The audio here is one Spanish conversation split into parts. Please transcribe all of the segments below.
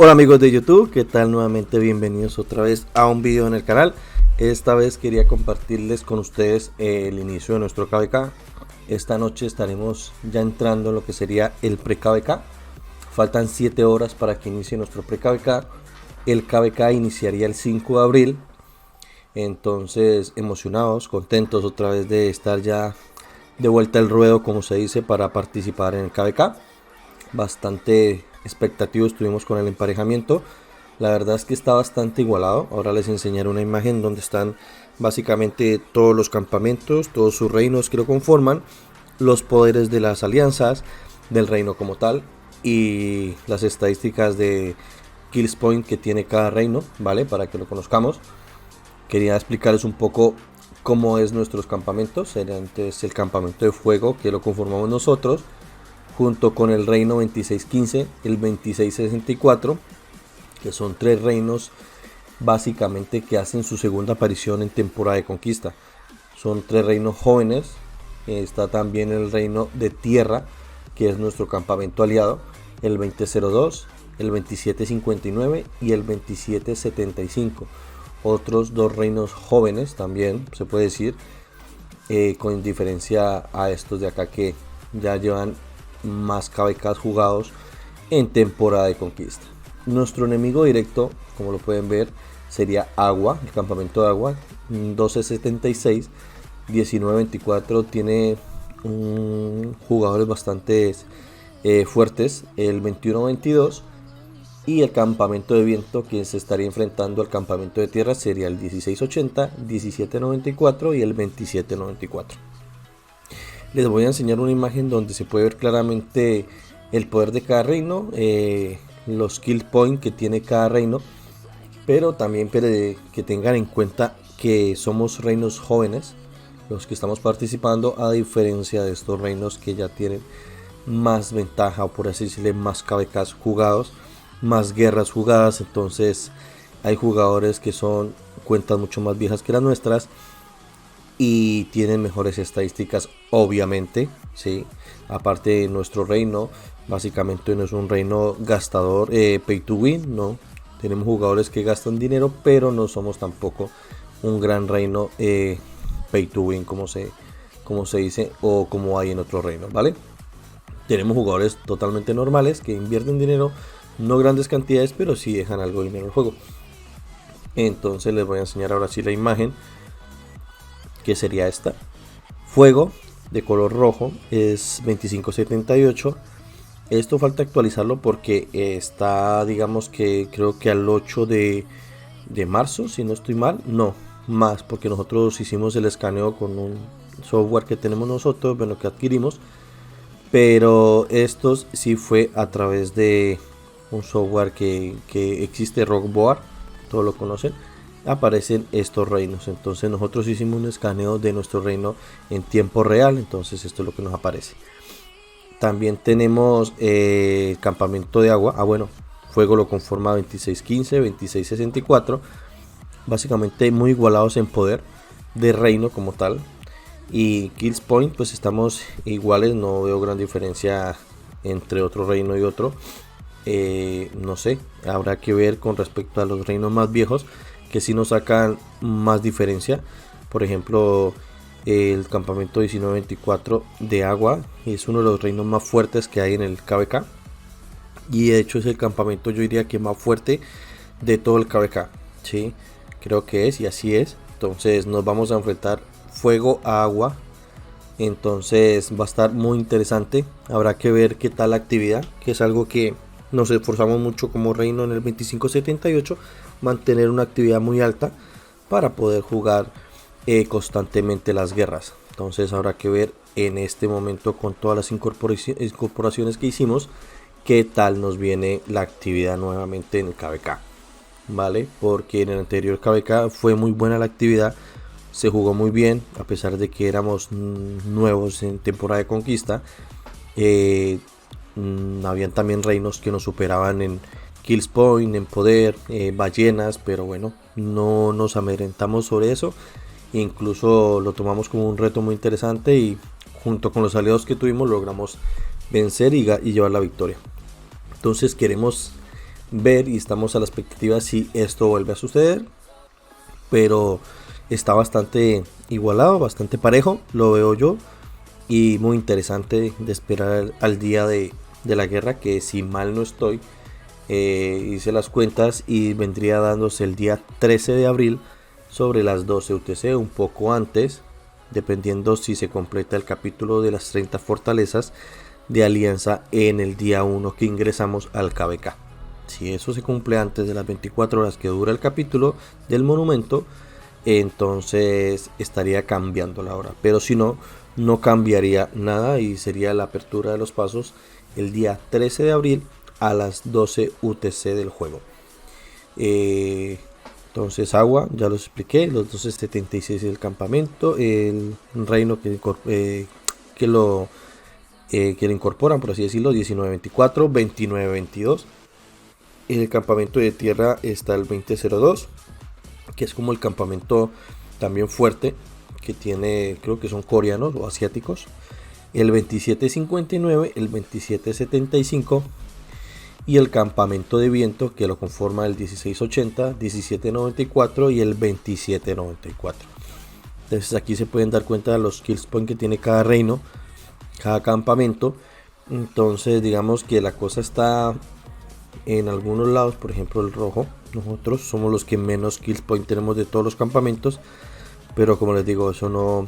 Hola amigos de YouTube, ¿qué tal? Nuevamente bienvenidos otra vez a un video en el canal. Esta vez quería compartirles con ustedes el inicio de nuestro KVK. Esta noche estaremos ya entrando en lo que sería el pre-KVK. Faltan 7 horas para que inicie nuestro pre-KVK. El KVK iniciaría el 5 de abril. Entonces emocionados, contentos otra vez de estar ya de vuelta al ruedo, como se dice, para participar en el KVK. Bastante expectativos estuvimos con el emparejamiento. La verdad es que está bastante igualado. Ahora les enseñaré una imagen donde están básicamente todos los campamentos, todos sus reinos que lo conforman, los poderes de las alianzas, del reino como tal y las estadísticas de kills point que tiene cada reino, ¿vale? Para que lo conozcamos. Quería explicarles un poco cómo es nuestros campamentos. Sería entonces el campamento de fuego, que lo conformamos nosotros, junto con el reino 2615, el 2664, que son 3 reinos básicamente que hacen su segunda aparición en temporada de conquista. Son 3 reinos jóvenes. Está también el reino de tierra, que es nuestro campamento aliado, el 2002, el 2759 y el 2775. Otros 2 reinos jóvenes también, se puede decir, con diferencia a estos de acá que ya llevan más KVKs jugados en temporada de conquista. Nuestro enemigo directo, como lo pueden ver, sería Agua, el campamento de Agua, 1276, 1924. Tiene jugadores bastante fuertes, el 2122. Y el campamento de viento, que se estaría enfrentando al campamento de tierra, sería el 1680, 1794 y el 2794. Les voy a enseñar una imagen donde se puede ver claramente el poder de cada reino, los kill point que tiene cada reino, pero también que tengan en cuenta que somos reinos jóvenes los que estamos participando, a diferencia de estos reinos que ya tienen más ventaja, o por así decirlo, más KVKs jugados, más guerras jugadas. Entonces hay jugadores que son cuentas mucho más viejas que las nuestras y tienen mejores estadísticas, obviamente, ¿sí? Aparte de nuestro reino, básicamente no es un reino gastador, pay to win, no. Tenemos jugadores que gastan dinero, pero no somos tampoco un gran reino pay to win, como se dice, o como hay en otros reinos, ¿vale? Tenemos jugadores totalmente normales que invierten dinero, no grandes cantidades, pero sí dejan algo de dinero en el juego. Entonces les voy a enseñar ahora sí la imagen, que sería esta. Fuego de color rojo es 2578. Esto falta actualizarlo porque está, digamos que creo que al 8 de marzo, si no estoy mal. No, más, porque nosotros hicimos el escaneo con un software que tenemos nosotros, bueno, que adquirimos. Pero estos sí fue a través de un software que existe, Rockboard, todos lo conocen. Aparecen estos reinos, entonces nosotros hicimos un escaneo de nuestro reino en tiempo real, entonces esto es lo que nos aparece. También tenemos el campamento de agua. Bueno, fuego lo conforma 2615, 2664, básicamente muy igualados en poder de reino como tal. Y kills point, pues estamos iguales, no veo gran diferencia entre otro reino y otro. No sé, habrá que ver con respecto a los reinos más viejos, que si nos sacan más diferencia. Por ejemplo, el campamento 1924 de agua es uno de los reinos más fuertes que hay en el KVK, y de hecho es el campamento, yo diría que más fuerte de todo el KVK, ¿sí? Creo que es, y así es. Entonces nos vamos a enfrentar fuego a agua, entonces va a estar muy interesante. Habrá que ver qué tal la actividad, que es algo que nos esforzamos mucho como reino en el 2578, mantener una actividad muy alta para poder jugar constantemente las guerras. Entonces habrá que ver en este momento, con todas las incorporaciones que hicimos, qué tal nos viene la actividad nuevamente en el KVK, ¿vale? Porque en el anterior KVK fue muy buena la actividad, se jugó muy bien, a pesar de que éramos nuevos en temporada de conquista. Habían también reinos que nos superaban en kills point, en poder, ballenas, pero bueno, no nos amedrentamos sobre eso. Incluso lo tomamos como un reto muy interesante, y junto con los aliados que tuvimos logramos vencer y llevar la victoria. Entonces queremos ver y estamos a la expectativa si esto vuelve a suceder, pero está bastante igualado, bastante parejo, lo veo yo, y muy interesante de esperar al día de la guerra, que si mal no estoy, hice las cuentas y vendría dándose el día 13 de abril sobre las 12 UTC, un poco antes, dependiendo si se completa el capítulo de las 30 fortalezas de alianza en el día 1 que ingresamos al KVK. Si eso se cumple antes de las 24 horas que dura el capítulo del monumento, entonces estaría cambiando la hora, pero si no, no cambiaría nada y sería la apertura de los pasos el día 13 de abril a las 12 UTC del juego. Entonces agua, ya los expliqué, los 1276 del campamento, el reino que lo incorporan, por así decirlo, 1924, 2922. En el campamento de tierra está el 2002, que es como el campamento también fuerte, que tiene, creo que son coreanos o asiáticos. El 2759, el 2775 y el campamento de viento, que lo conforma el 1680, 1794 y el 2794. Entonces aquí se pueden dar cuenta de los kills point que tiene cada reino, cada campamento. Entonces digamos que la cosa está en algunos lados, por ejemplo el rojo, nosotros somos los que menos kills point tenemos de todos los campamentos, pero como les digo, eso no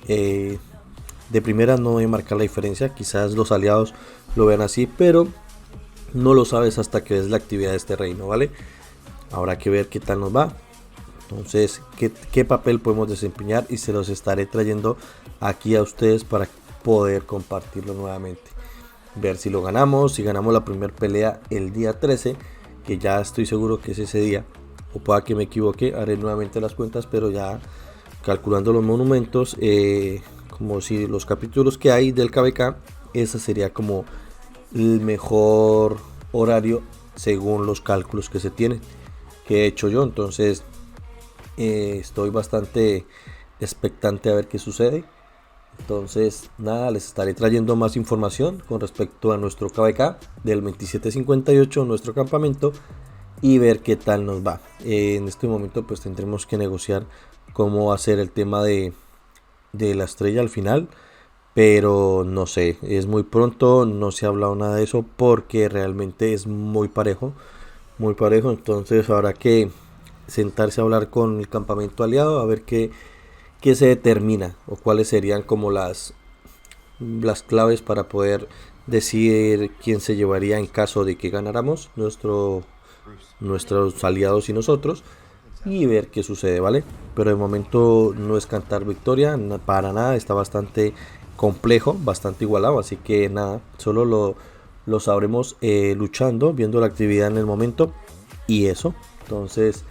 de primera no voy a marcar la diferencia. Quizás los aliados lo vean así, pero no lo sabes hasta que ves la actividad de este reino, ¿vale? Habrá que ver qué tal nos va. Entonces, qué papel podemos desempeñar, y se los estaré trayendo aquí a ustedes para poder compartirlo nuevamente. Ver si lo ganamos, si ganamos la primera pelea el día 13, que ya estoy seguro que es ese día, o pueda que me equivoque, haré nuevamente las cuentas, pero ya calculando los monumentos, como si los capítulos que hay del KVK, ese sería como el mejor horario según los cálculos que se tienen, que he hecho yo. Entonces estoy bastante expectante a ver qué sucede. Entonces nada, les estaré trayendo más información con respecto a nuestro KVK del 2758, nuestro campamento, y ver qué tal nos va. En este momento pues tendremos que negociar cómo va a ser el tema de la estrella al final, pero no sé, es muy pronto, no se ha hablado nada de eso porque realmente es muy parejo, entonces habrá que sentarse a hablar con el campamento aliado a ver qué se determina, o cuáles serían como las claves para poder decidir quién se llevaría en caso de que ganáramos nuestros aliados y nosotros, y ver qué sucede, ¿vale? Pero de momento no es cantar victoria, para nada, está bastante complejo, bastante igualado, así que nada, solo lo sabremos luchando, viendo la actividad en el momento, y eso. Entonces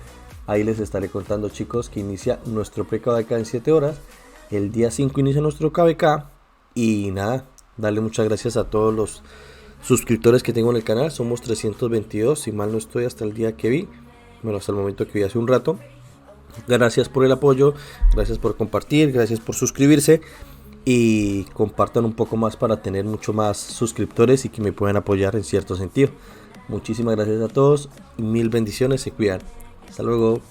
ahí les estaré contando, chicos, que inicia nuestro pre-KVK en 7 horas, el día 5 inicia nuestro KVK, y nada, darle muchas gracias a todos los suscriptores que tengo en el canal. Somos 322, si mal no estoy, hasta el día que vi, bueno, hasta el momento que vi hace un rato. Gracias por el apoyo, gracias por compartir, gracias por suscribirse, y compartan un poco más para tener mucho más suscriptores y que me puedan apoyar en cierto sentido. Muchísimas gracias a todos y mil bendiciones, se cuidan. Hasta luego.